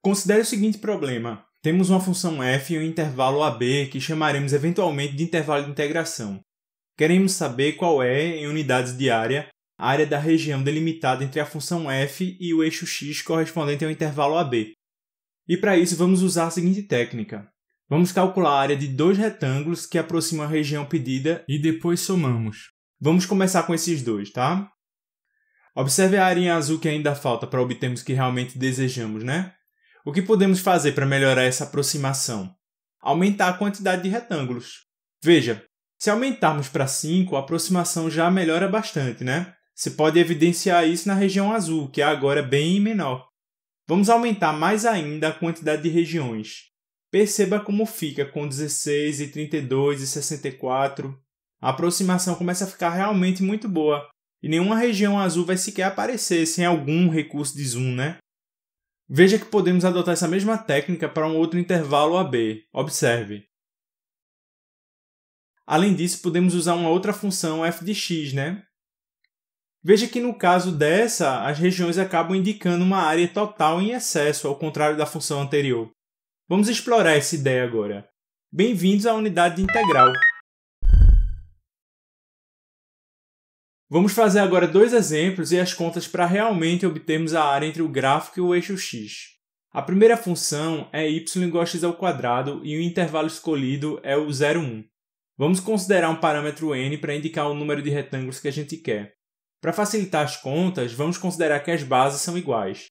Considere o seguinte problema. Temos uma função f e um intervalo AB que chamaremos eventualmente de intervalo de integração. Queremos saber qual é, em unidades de área, a área da região delimitada entre a função f e o eixo x correspondente ao intervalo AB. E para isso vamos usar a seguinte técnica. Vamos calcular a área de dois retângulos que aproximam a região pedida e depois somamos. Vamos começar com esses dois, tá? Observe a área em azul que ainda falta para obtermos o que realmente desejamos, né? O que podemos fazer para melhorar essa aproximação? Aumentar a quantidade de retângulos. Veja, se aumentarmos para 5, a aproximação já melhora bastante, né? Você pode evidenciar isso na região azul, que é agora bem menor. Vamos aumentar mais ainda a quantidade de regiões. Perceba como fica com 16 e 32 e 64. A aproximação começa a ficar realmente muito boa. E nenhuma região azul vai sequer aparecer sem algum recurso de zoom, né? Veja que podemos adotar essa mesma técnica para um outro intervalo AB. Observe. Além disso, podemos usar uma outra função f de x, né? Veja que no caso dessa, as regiões acabam indicando uma área total em excesso, ao contrário da função anterior. Vamos explorar essa ideia agora. Bem-vindos à unidade de integral. Vamos fazer agora dois exemplos e as contas para realmente obtermos a área entre o gráfico e o eixo x. A primeira função é y igual a x² e o intervalo escolhido é o 0, 1. Vamos considerar um parâmetro n para indicar o número de retângulos que a gente quer. Para facilitar as contas, vamos considerar que as bases são iguais.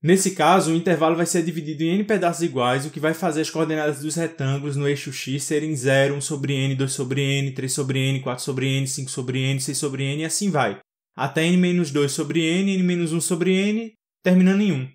Nesse caso, o intervalo vai ser dividido em n pedaços iguais, o que vai fazer as coordenadas dos retângulos no eixo x serem 0, 1 sobre n, 2 sobre n, 3 sobre n, 4 sobre n, 5 sobre n, 6 sobre n e assim vai, até n-2 sobre n, n-1 sobre n, terminando em 1.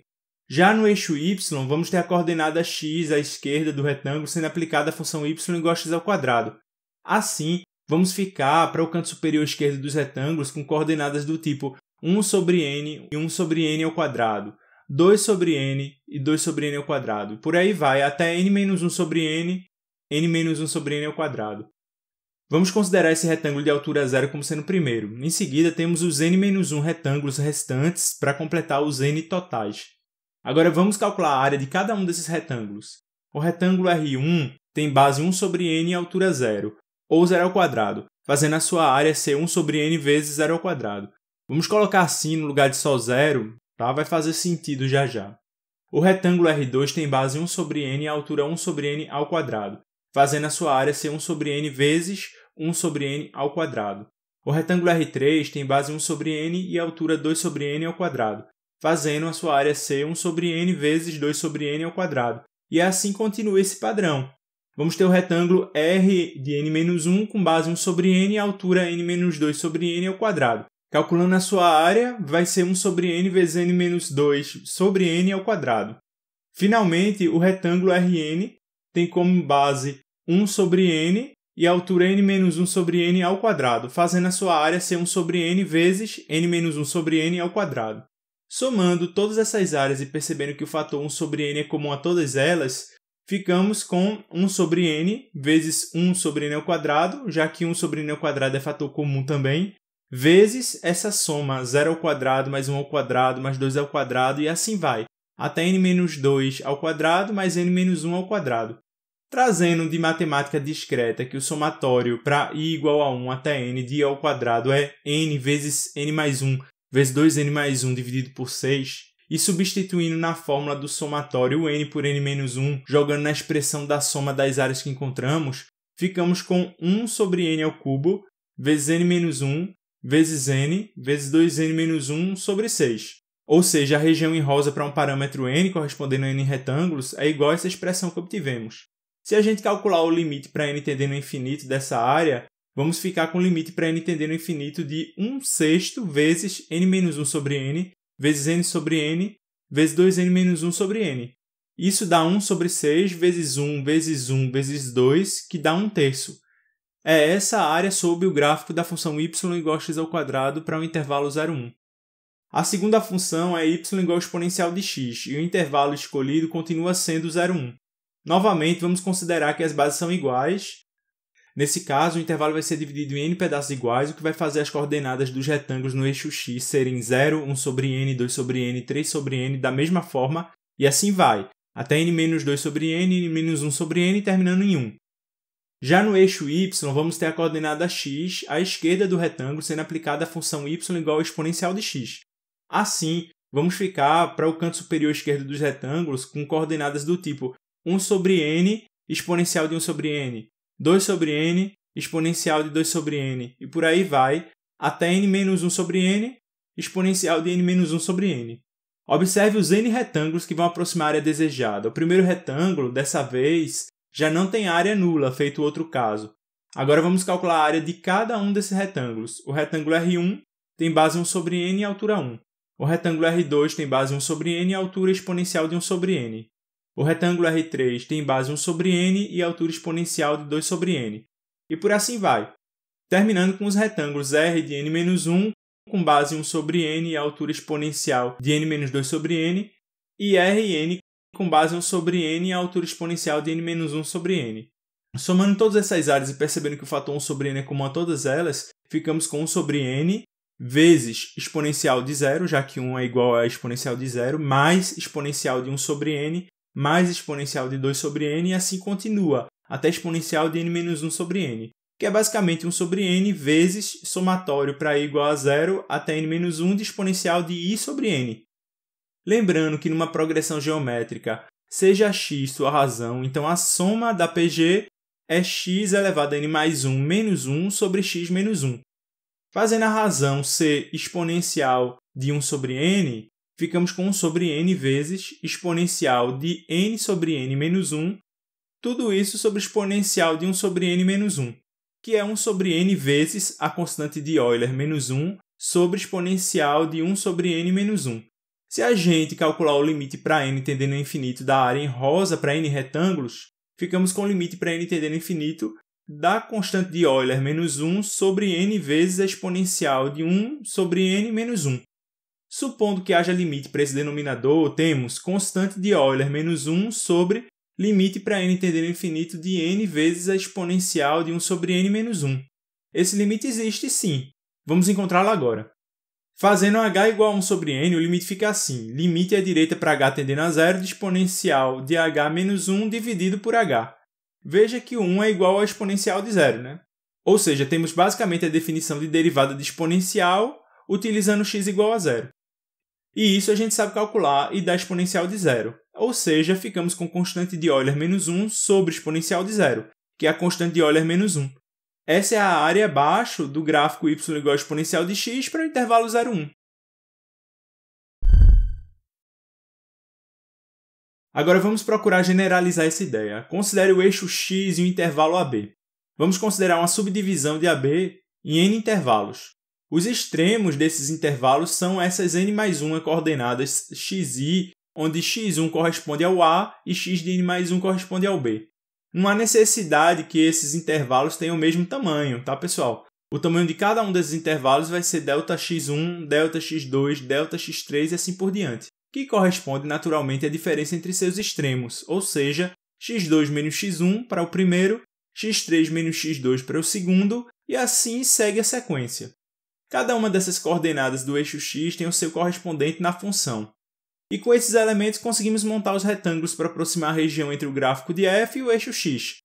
Já no eixo y, vamos ter a coordenada x à esquerda do retângulo sendo aplicada a função y igual a x². Assim, vamos ficar para o canto superior esquerdo dos retângulos com coordenadas do tipo 1 sobre n e 1 sobre n ao quadrado, 2 sobre n e 2 sobre n ao quadrado. Por aí vai, até n-1 sobre n, n-1 sobre n ao quadrado. Vamos considerar esse retângulo de altura 0 como sendo o primeiro. Em seguida, temos os n-1 retângulos restantes para completar os n totais. Agora vamos calcular a área de cada um desses retângulos. O retângulo R1 tem base 1 sobre n e altura 0, ou 0 ao quadrado, fazendo a sua área ser 1 sobre n vezes 0 ao quadrado. Vamos colocar assim no lugar de só 0, tá? Vai fazer sentido já já. O retângulo R2 tem base 1 sobre n e altura 1 sobre n ao quadrado, fazendo a sua área ser 1 sobre n vezes 1 sobre n ao quadrado. O retângulo R3 tem base 1 sobre n e altura 2 sobre n ao quadrado, fazendo a sua área ser 1 sobre n vezes 2 sobre n ao quadrado. E assim continua esse padrão. Vamos ter o retângulo R de n-1 com base 1 sobre n e altura n-2 sobre n ao quadrado. Calculando a sua área, vai ser 1 sobre n vezes n-2 sobre n ao quadrado. Finalmente, o retângulo Rn tem como base 1 sobre n e altura n-1 sobre n ao quadrado, fazendo a sua área ser 1 sobre n vezes n-1 sobre n ao quadrado. Somando todas essas áreas e percebendo que o fator 1 sobre n é comum a todas elas, ficamos com 1 sobre n vezes 1 sobre n ao quadrado, já que 1 sobre n ao quadrado é fator comum também, vezes essa soma 0 ao quadrado mais 1 ao quadrado mais 2 ao quadrado e assim vai, até n-2 ao quadrado mais n-1 ao quadrado. Trazendo de matemática discreta que o somatório para i igual a 1 até n de i ao quadrado é n vezes n mais 1 vezes 2n mais 1 dividido por 6, e substituindo na fórmula do somatório o n por n-1, jogando na expressão da soma das áreas que encontramos, ficamos com 1 sobre n ao cubo vezes n-1 vezes n vezes 2n-1 sobre 6. Ou seja, a região em rosa para um parâmetro n, correspondendo a n retângulos, é igual a essa expressão que obtivemos. Se a gente calcular o limite para n tendendo ao infinito dessa área, vamos ficar com o limite para n tendendo ao infinito de 1/6 vezes n-1 sobre n, vezes n sobre n, vezes 2n-1 sobre n. Isso dá 1 sobre 6 vezes 1 vezes 1 vezes 2, que dá 1/3. É essa a área sob o gráfico da função y igual a x² para o intervalo 0, 1. A segunda função é y igual ao exponencial de x, e o intervalo escolhido continua sendo 0, 1. Novamente, vamos considerar que as bases são iguais. Nesse caso, o intervalo vai ser dividido em n pedaços iguais, o que vai fazer as coordenadas dos retângulos no eixo x serem 0, 1 sobre n, 2 sobre n, 3 sobre n, da mesma forma, e assim vai, até n-2 sobre n, n-1 sobre n, terminando em 1. Já no eixo y, vamos ter a coordenada x à esquerda do retângulo, sendo aplicada a função y igual ao exponencial de x. Assim, vamos ficar para o canto superior esquerdo dos retângulos com coordenadas do tipo 1 sobre n, exponencial de 1 sobre n, 2 sobre n, exponencial de 2 sobre n, e por aí vai, até n-1 sobre n, exponencial de n-1 sobre n. Observe os n retângulos que vão aproximar a área desejada. O primeiro retângulo, dessa vez, já não tem área nula, feito o outro caso. Agora vamos calcular a área de cada um desses retângulos. O retângulo R1 tem base 1 sobre n e altura 1. O retângulo R2 tem base 1 sobre n e altura exponencial de 1 sobre n. O retângulo R3 tem base 1 sobre n e altura exponencial de 2 sobre n. E por assim vai, terminando com os retângulos R de n-1 com base 1 sobre n e altura exponencial de n-2 sobre n, e Rn com base 1 sobre n e altura exponencial de n-1 sobre n. Somando todas essas áreas e percebendo que o fator 1 sobre n é comum a todas elas, ficamos com 1 sobre n vezes exponencial de 0, já que 1 é igual a exponencial de 0, mais exponencial de 1 sobre n, mais exponencial de 2 sobre n, e assim continua, até exponencial de n-1 sobre n, que é basicamente 1 sobre n vezes somatório para i igual a 0 até n-1 de exponencial de i sobre n. Lembrando que numa progressão geométrica, seja x sua razão, então a soma da PG é x elevado a n mais 1 menos 1 sobre x menos 1. Fazendo a razão ser exponencial de 1 sobre n, ficamos com 1 sobre n vezes exponencial de n sobre n menos 1, tudo isso sobre exponencial de 1 sobre n menos 1, que é 1 sobre n vezes a constante de Euler menos 1 sobre exponencial de 1 sobre n menos 1. Se a gente calcular o limite para n tendendo ao infinito da área em rosa para n retângulos, ficamos com o limite para n tendendo ao infinito da constante de Euler menos 1 sobre n vezes a exponencial de 1 sobre n menos 1. Supondo que haja limite para esse denominador, temos constante de Euler menos 1 sobre limite para n tendendo ao infinito de n vezes a exponencial de 1 sobre n menos 1. Esse limite existe sim. Vamos encontrá-lo agora. Fazendo h igual a 1 sobre n, o limite fica assim. Limite à direita para h tendendo a 0 de exponencial de h menos 1 dividido por h. Veja que o 1 é igual ao exponencial de 0, né? Ou seja, temos basicamente a definição de derivada de exponencial utilizando x igual a 0. E isso a gente sabe calcular e dá exponencial de 0. Ou seja, ficamos com constante de Euler menos 1 sobre exponencial de 0, que é a constante de Euler menos 1. Essa é a área abaixo do gráfico y igual ao exponencial de x para o intervalo 0, 1. Agora vamos procurar generalizar essa ideia. Considere o eixo x e o intervalo AB. Vamos considerar uma subdivisão de AB em n intervalos. Os extremos desses intervalos são essas n mais 1 coordenadas xi, onde x1 corresponde ao A e x de n mais 1 corresponde ao B. Não há necessidade que esses intervalos tenham o mesmo tamanho, tá, pessoal? O tamanho de cada um desses intervalos vai ser ΔX1, ΔX2, ΔX3 e assim por diante, que corresponde naturalmente à diferença entre seus extremos, ou seja, x2 menos x1 para o primeiro, x3 menos x2 para o segundo, e assim segue a sequência. Cada uma dessas coordenadas do eixo x tem o seu correspondente na função. E com esses elementos conseguimos montar os retângulos para aproximar a região entre o gráfico de f e o eixo x.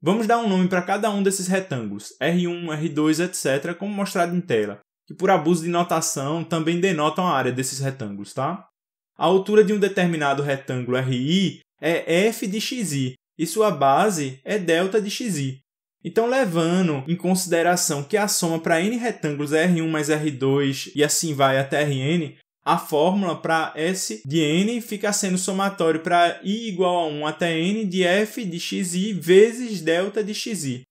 Vamos dar um nome para cada um desses retângulos, R1, R2, etc., como mostrado em tela, que por abuso de notação também denotam a área desses retângulos, tá? A altura de um determinado retângulo RI é f de xi, e sua base é delta de xi. Então, levando em consideração que a soma para n retângulos é R1 mais R2 e assim vai até Rn, a fórmula para S de n fica sendo somatório para i igual a 1 até n de f de xi vezes delta de xi.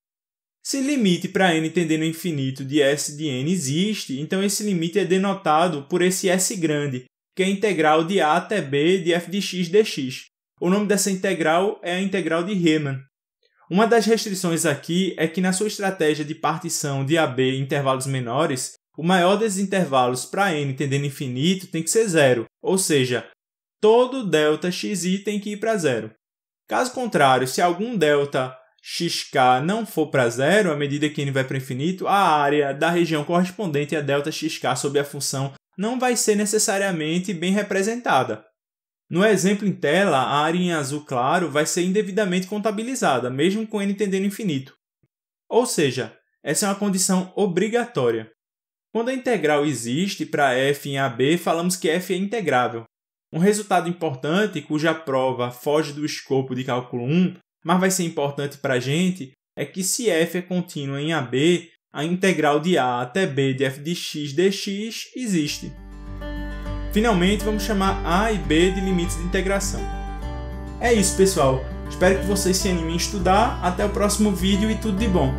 Se limite para n tendendo ao infinito de S de n existe, então esse limite é denotado por esse S grande, que é a integral de a até b de f de x dx. O nome dessa integral é a integral de Riemann. Uma das restrições aqui é que na sua estratégia de partição de AB em intervalos menores, o maior desses intervalos para n tendendo ao infinito tem que ser 0, ou seja, todo ΔXi tem que ir para 0. Caso contrário, se algum ΔXk não for para 0, à medida que n vai para o infinito, a área da região correspondente a ΔXk sob a função não vai ser necessariamente bem representada. No exemplo em tela, a área em azul claro vai ser indevidamente contabilizada, mesmo com n tendendo ao infinito. Ou seja, essa é uma condição obrigatória. Quando a integral existe para f em AB, falamos que f é integrável. Um resultado importante, cuja prova foge do escopo de cálculo 1, mas vai ser importante para a gente, é que se f é contínua em AB, a integral de a até b de f de x dx existe. Finalmente, vamos chamar a e b de limites de integração. É isso, pessoal. Espero que vocês se animem a estudar. Até o próximo vídeo e tudo de bom!